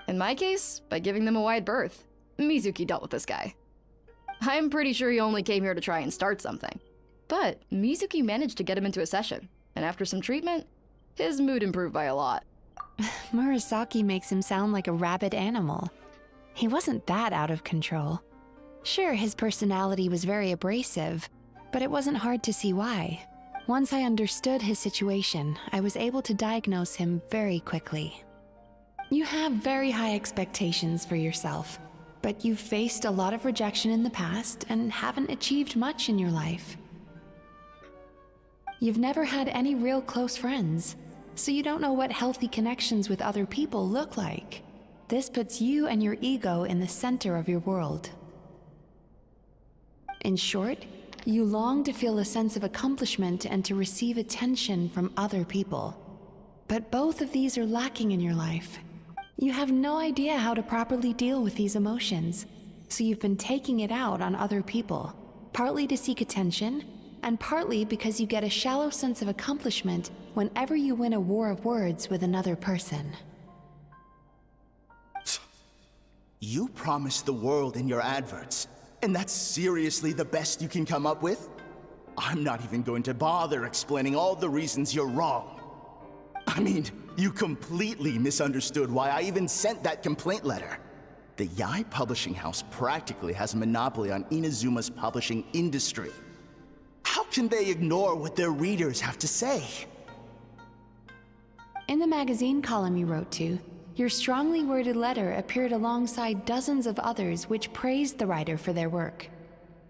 In my case, by giving them a wide berth. Mizuki dealt with this guy. I'm pretty sure he only came here to try and start something. But Mizuki managed to get him into a session, and after some treatment, his mood improved by a lot. Murasaki makes him sound like a rabid animal. He wasn't that out of control. Sure, his personality was very abrasive, but it wasn't hard to see why. Once I understood his situation, I was able to diagnose him very quickly. You have very high expectations for yourself, but you've faced a lot of rejection in the past and haven't achieved much in your life. You've never had any real close friends, so you don't know what healthy connections with other people look like. This puts you and your ego in the center of your world. In short, you long to feel a sense of accomplishment and to receive attention from other people. But both of these are lacking in your life. You have no idea how to properly deal with these emotions, so you've been taking it out on other people, partly to seek attention, and partly because you get a shallow sense of accomplishment whenever you win a war of words with another person. You promised the world in your adverts, and that's seriously the best you can come up with? I'm not even going to bother explaining all the reasons you're wrong. I mean, you completely misunderstood why I even sent that complaint letter. The Yae publishing house practically has a monopoly on Inazuma's publishing industry. How can they ignore what their readers have to say? In the magazine column you wrote to, your strongly worded letter appeared alongside dozens of others which praised the writer for their work.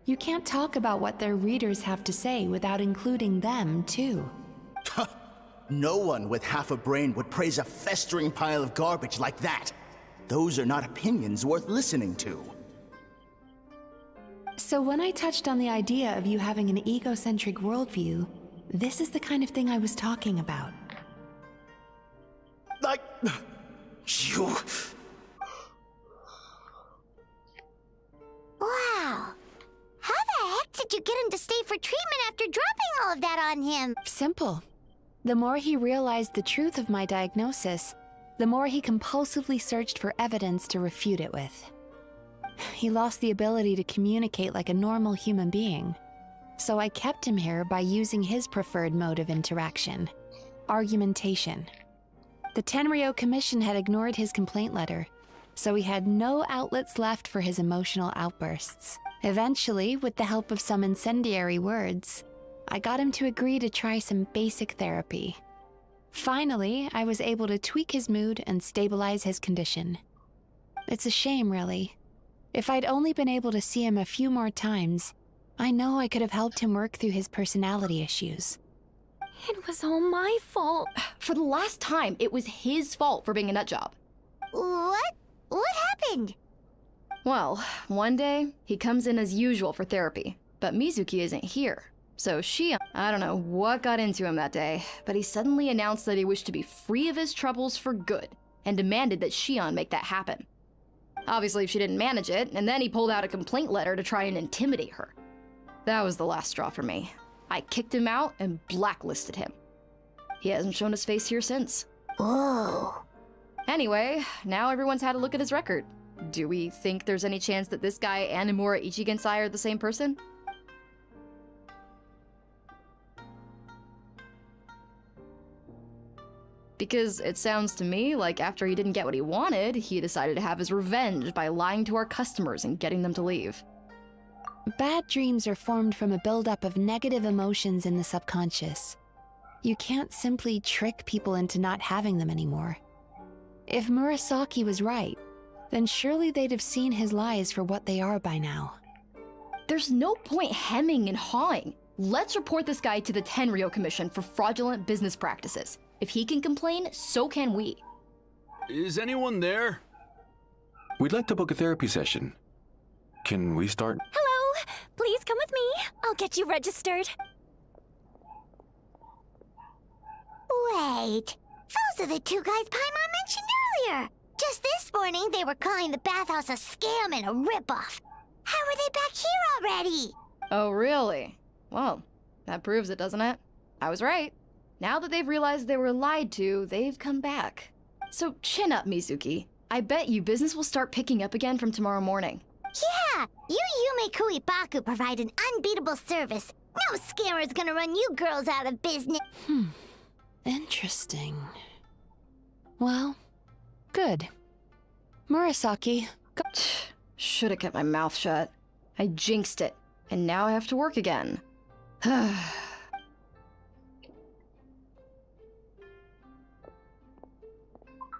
You can't talk about what their readers have to say without including them, too. No one with half a brain would praise a festering pile of garbage like that. Those are not opinions worth listening to. So when I touched on the idea of you having an egocentric worldview, this is the kind of thing I was talking about. Like... you... Wow. How the heck did you get him to stay for treatment after dropping all of that on him? Simple. The more he realized the truth of my diagnosis, the more he compulsively searched for evidence to refute it with. He lost the ability to communicate like a normal human being. So I kept him here by using his preferred mode of interaction: argumentation. The Tenryo Commission had ignored his complaint letter, so he had no outlets left for his emotional outbursts. Eventually, with the help of some incendiary words, I got him to agree to try some basic therapy. Finally, I was able to tweak his mood and stabilize his condition. It's a shame, really. If I'd only been able to see him a few more times, I know I could have helped him work through his personality issues. It was all my fault. For the last time, it was his fault for being a nutjob. What? What happened? Well, one day, he comes in as usual for therapy, but Mizuki isn't here. So I don't know what got into him that day, but he suddenly announced that he wished to be free of his troubles for good, and demanded that Shion make that happen. Obviously, she didn't manage it, and then he pulled out a complaint letter to try and intimidate her. That was the last straw for me. I kicked him out and blacklisted him. He hasn't shown his face here since. Whoa. Anyway, now everyone's had a look at his record. Do we think there's any chance that this guy and Imura Ichigensai are the same person? Because it sounds to me like after he didn't get what he wanted, he decided to have his revenge by lying to our customers and getting them to leave. Bad dreams are formed from a buildup of negative emotions in the subconscious. You can't simply trick people into not having them anymore. If Murasaki was right, then surely they'd have seen his lies for what they are by now. There's no point hemming and hawing. Let's report this guy to the Tenryo Commission for fraudulent business practices. If he can complain, so can we. Is anyone there? We'd like to book a therapy session. Can we start? Hello! Please come with me. I'll get you registered. Wait. Those are the two guys Paimon mentioned here. Just this morning, they were calling the bathhouse a scam and a ripoff. How are they back here already? Oh, really? Well, that proves it, doesn't it? I was right. Now that they've realized they were lied to, they've come back. So chin up, Mizuki. I bet you business will start picking up again from tomorrow morning. Yeah, you Yume Kuibaku provide an unbeatable service. No scammer's gonna run you girls out of business. Interesting. Well, good. Murasaki, go. Should have kept my mouth shut. I jinxed it, and now I have to work again.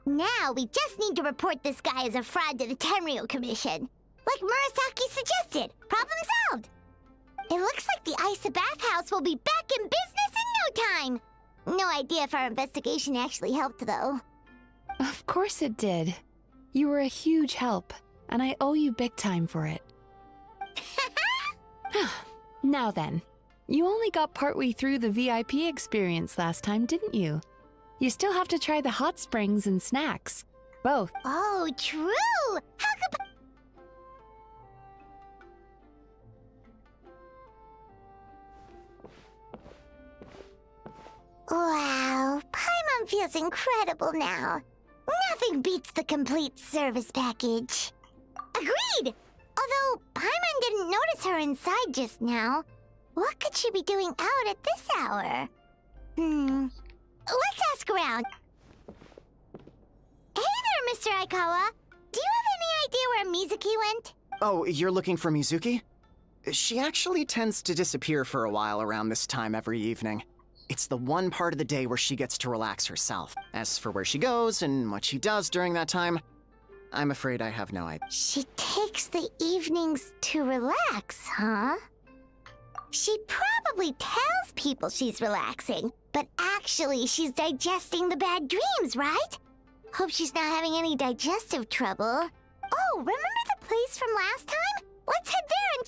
Now we just need to report this guy as a fraud to the Tenryo Commission. Like Murasaki suggested. Problem solved. It looks like the Isa bathhouse will be back in business in no time. No idea if our investigation actually helped, though. Of course it did. You were a huge help, and I owe you big time for it. Now then, you only got partway through the VIP experience last time, didn't you? You still have to try the hot springs and snacks. Both. Oh, true! How could... Wow, Paimon feels incredible now. Nothing beats the complete service package. Agreed! Although Paimon didn't notice her inside just now. What could she be doing out at this hour? Let's ask around. Hey there, Mr. Aikawa. Do you have any idea where Mizuki went? Oh, you're looking for Mizuki? She actually tends to disappear for a while around this time every evening. It's the one part of the day where she gets to relax herself. As for where she goes and what she does during that time, I'm afraid I have no idea. She takes the evenings to relax, huh? She probably tells people she's relaxing, but actually she's digesting the bad dreams, right? Hope she's not having any digestive trouble. Oh, remember the place from last time? Let's head there and...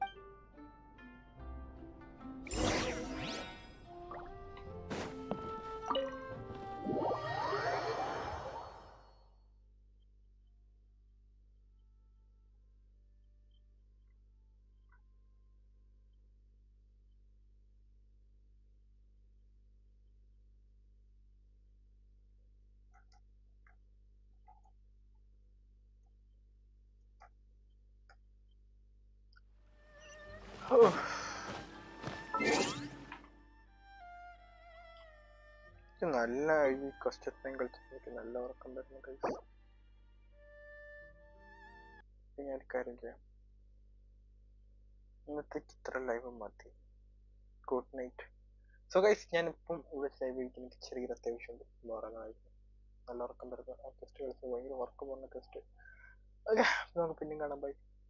നല്ല ഈ question കളിച്ചിട്ട് എനിക്ക് നല്ല ഉറക്കം വരുന്നു guys. ഞാൻ ഒരു കാര്യം ചെയ്യാം, ഇന്നത്തേക്ക് ഇത്ര ലൈവ് മതി. Good night. സോ ഗൈസ്, ഞാനിപ്പം ഇവിടെ ലൈവ് ഇരിക്കുന്ന എനിക്ക് ചെറിയൊരു അത്യാവശ്യമുണ്ട്, ഉറങ്ങാനായിരുന്നു. നല്ല ഉറക്കം വരുന്നത്. ആ ക്വസ്റ്റ് കളിച്ച് ഭയങ്കര ഉറക്കം വന്ന ക്വസ്റ്റ്. ഓക്കെ, നമുക്ക് പിന്നെയും കാണാം. ബൈ.